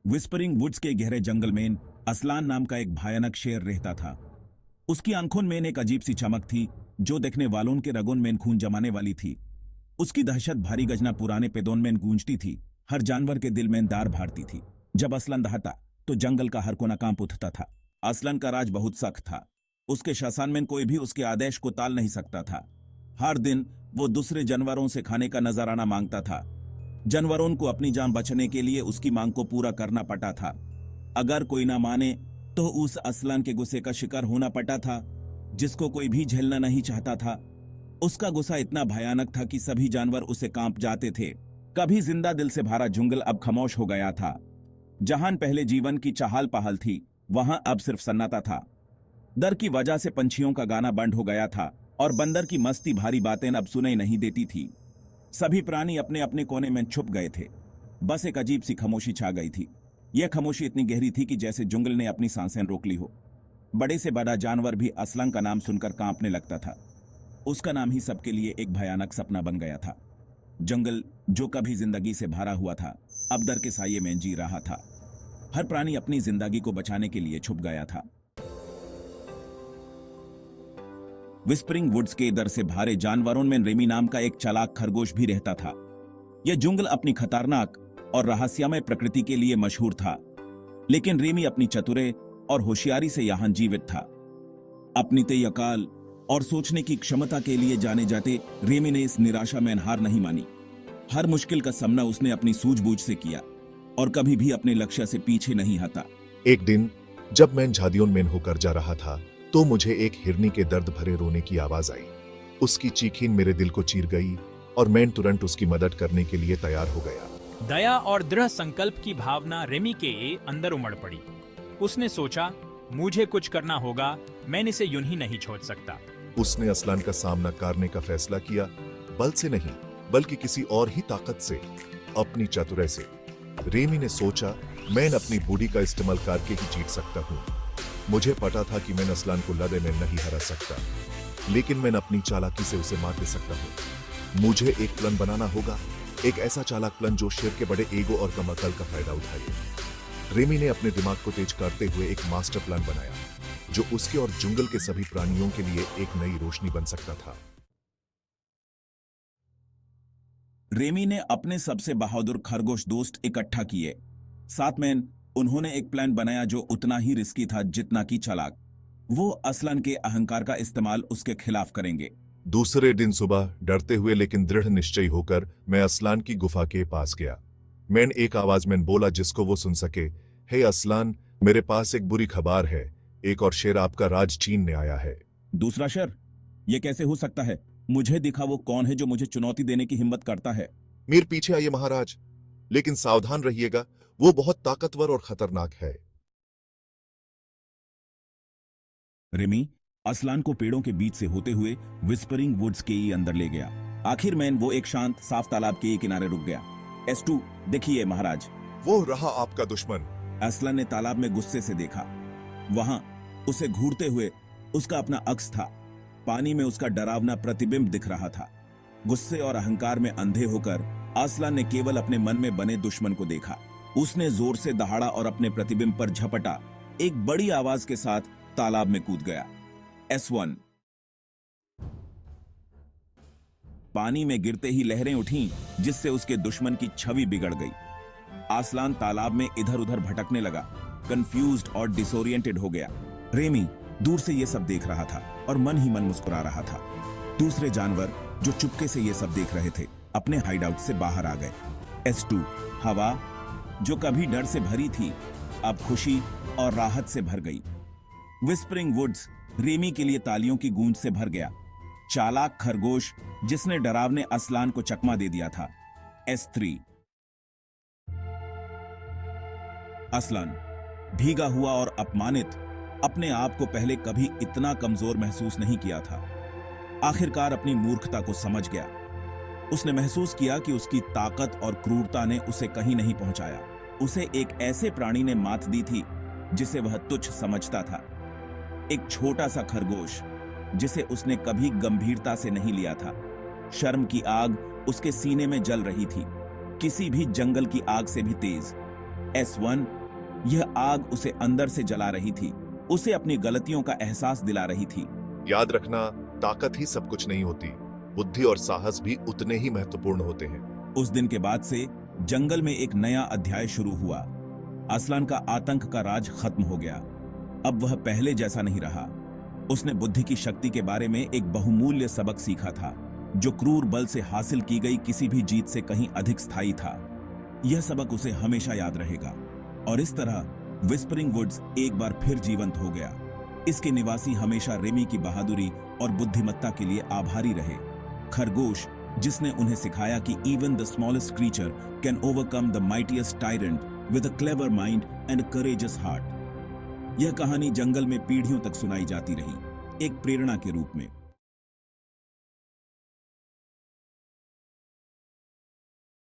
Whispering woods के गहरे जंगल में असलान नाम का एक भयानक शेर रहता था। उसकी आंखों में एक अजीब सी चमक थी जो देखने वालों के रगों में खून जमाने वाली थी। उसकी दहशत भारी गजना पुराने पेदोन में गूंजती थी, हर जानवर के दिल में दार भारती थी। जब असलन दहाता तो जंगल का हर कोना कांप उठता था। असलन का राज बहुत सख्त था। उसके शासन में कोई भी उसके आदेश को टाल नहीं सकता था। हर दिन वो दूसरे जानवरों से खाने का नजराना मांगता था। जानवरों को अपनी जान बचाने के लिए उसकी मांग को पूरा करना पड़ता था। अगर कोई ना माने तो उस असलन के गुस्से का शिकार होना पड़ता था, जिसको कोई भी झेलना नहीं चाहता था। उसका गुस्सा इतना भयानक था कि सभी जानवर उसे कांप जाते थे। कभी जिंदा दिल से भरा जंगल अब खामोश हो गया था। जहां पहले जीवन की चहल पहल थी, वहां अब सिर्फ सन्नाटा था। डर की वजह से पंछियों का गाना बंद हो गया था और बंदर की मस्ती भारी बातें अब सुनाई नहीं देती थी। सभी प्राणी अपने अपने कोने में छुप गए थे। बस एक अजीब सी खामोशी छा गई थी। यह खामोशी इतनी गहरी थी कि जैसे जंगल ने अपनी सांसें रोक ली हो। बड़े से बड़ा जानवर भी असलन का नाम सुनकर कांपने लगता था। उसका नाम ही सबके लिए एक भयानक सपना बन गया था। जंगल जो कभी जिंदगी से भरा हुआ था, अब डर के साये में जी रहा था। हर प्राणी अपनी जिंदगी को बचाने के लिए छुप गया था। विस्परिंग वुड्स के डर से भारे जानवरों में रेमी नाम का एक चालाक खरगोश भी रहता था। यह जंगल अपनी खतरनाक और रहस्यमय प्रकृति के लिए मशहूर था, लेकिन रेमी अपनी चतुरे और होशियारी से यहां जीवित था। अपनी तेयकाल और सोचने की क्षमता के लिए जाने जाते रेमी ने इस निराशा में हार नहीं मानी। हर मुश्किल का सामना उसने अपनी सूझबूझ से किया और कभी भी अपने लक्ष्य से पीछे नहीं हटा। एक दिन जब मैं झादियों में होकर जा रहा था तो मुझे एक हिरनी के दर्द भरे रोने की आवाज आई। उसकी चीखीन मेरे दिल को चीर गई और मैं तुरंत उसकी मदद करने के लिए तैयार हो गया। दया और दृढ़ संकल्प की भावना रेमी के अंदर उमड़ पड़ी। उसने सोचा, मुझे कुछ करना होगा, मैं इसे यूं ही नहीं छोड़ सकता। उसने असलान का सामना करने का फैसला किया, बल से नहीं बल्कि किसी और ही ताकत से, अपनी चतुराई से। रेमी ने सोचा, मैं अपनी बूढ़ी का इस्तेमाल करके ही जीत सकता हूँ। मुझे पता था कि मैं असलान को लड़े में नहीं हरा सकता, लेकिन मैं अपनी चालाकी से उसे मार दे सकता हूँ। मुझे एक प्लान बनाना होगा, एक ऐसा चालाक प्लान जो शेर के बड़े ईगो और कम अकल का फायदा उठाए। रेमी ने अपने दिमाग को तेज करते हुए एक मास्टर प्लान बनाया, जो उसके और जंगल के सभी प्राणियों के लिए एक नई रोशनी बन सकता था। रेमी ने अपने सबसे बहादुर खरगोश दोस्त इकट्ठा किए। साथ में उन्होंने एक प्लान बनाया जो उतना ही रिस्की था जितना कि चालाक। वो असलन के अहंकार का इस्तेमाल उसके खिलाफ करेंगे। दूसरे दिन सुबह डरते हुए लेकिन दृढ़ निश्चय होकर मैं असलान की गुफा के पास गया। मैंने एक आवाज में बोला जिसको वो सुन सके, हे असलान, मेरे पास एक बुरी खबर है। एक और शेर आपका राज छीनने आया है। दूसरा शेर? यह कैसे हो सकता है? मुझे दिखा वो कौन है जो मुझे चुनौती देने की हिम्मत करता है। मेरे पीछे आइए महाराज, लेकिन सावधान रहिएगा, वो बहुत ताकतवर और खतरनाक है। रेमी असलान को पेड़ों के बीच से होते हुए विस्परिंग वुड्स के अंदर ले गया। आखिर में वो एक शांत साफ तालाब के किनारे रुक गया। S2, देखिए महाराज, वो रहा आपका दुश्मन। असलन ने तालाब में गुस्से से देखा। वहां उसे घूरते हुए उसका अपना अक्स था। पानी में उसका डरावना प्रतिबिंब दिख रहा था। गुस्से और अहंकार में अंधे होकर असलन ने केवल अपने मन में बने दुश्मन को देखा। उसने जोर से दहाड़ा और अपने प्रतिबिंब पर झपटा। एक बड़ी आवाज के साथ तालाब में कूद गया। S1। पानी में गिरते ही लहरें उठीं, जिससे उसके दुश्मन की छवि बिगड़ गई। असलान तालाब में इधर उधर भटकने लगा, कंफ्यूज्ड और डिसोरिएंटेड हो गया। रेमी दूर से यह सब देख रहा था और मन ही मन मुस्कुरा रहा था। दूसरे जानवर जो चुपके से यह सब देख रहे थे, अपने हाइडआउट से बाहर आ गए। S2। हवा जो कभी डर से भरी थी, अब खुशी और राहत से भर गई। विस्परिंग वुड्स रेमी के लिए तालियों की गूंज से भर गया। चालाक खरगोश जिसने डरावने असलान को चकमा दे दिया था। S3। असलान भीगा हुआ और अपमानित, अपने आप को पहले कभी इतना कमजोर महसूस नहीं किया था। आखिरकार अपनी मूर्खता को समझ गया। उसने महसूस किया कि उसकी ताकत और क्रूरता ने उसे कहीं नहीं पहुंचाया। उसे एक ऐसे प्राणी ने मात दी थी जिसे वह तुच्छ समझता था। एक छोटा सा खरगोश जिसे उसने कभी गंभीरता से नहीं लिया था। शर्म की आग उसके सीने में जल रही थी, किसी भी जंगल की आग से भी तेज। S1 यह आग उसे अंदर से जला रही थी, उसे अपनी गलतियों का एहसास दिला रही थी। याद रखना, ताकत ही सब कुछ नहीं होती, बुद्धि और साहस भी उतने ही महत्वपूर्ण होते हैं। उस दिन के बाद से जंगल में एक नया अध्याय शुरू हुआ। असलान का आतंक का राज खत्म हो गया। अब वह पहले जैसा नहीं रहा। उसने बुद्धि की शक्ति के बारे में एक बहुमूल्य सबक सीखा था, जो क्रूर बल से हासिल की गई किसी भी जीत से कहीं अधिक स्थायी था। यह सबक उसे हमेशा याद रहेगा। और इस तरह विस्परिंग वुड्स एक बार फिर जीवंत हो गया। इसके निवासी हमेशा रेमी की बहादुरी और बुद्धिमत्ता के लिए आभारी रहे। खरगोश, जिसने उन्हें सिखाया कि even the smallest creature can overcome the mightiest tyrant with a clever mind and a courageous heart. यह कहानी जंगल में पीढ़ियों तक सुनाई जाती रही, एक प्रेरणा के रूप में।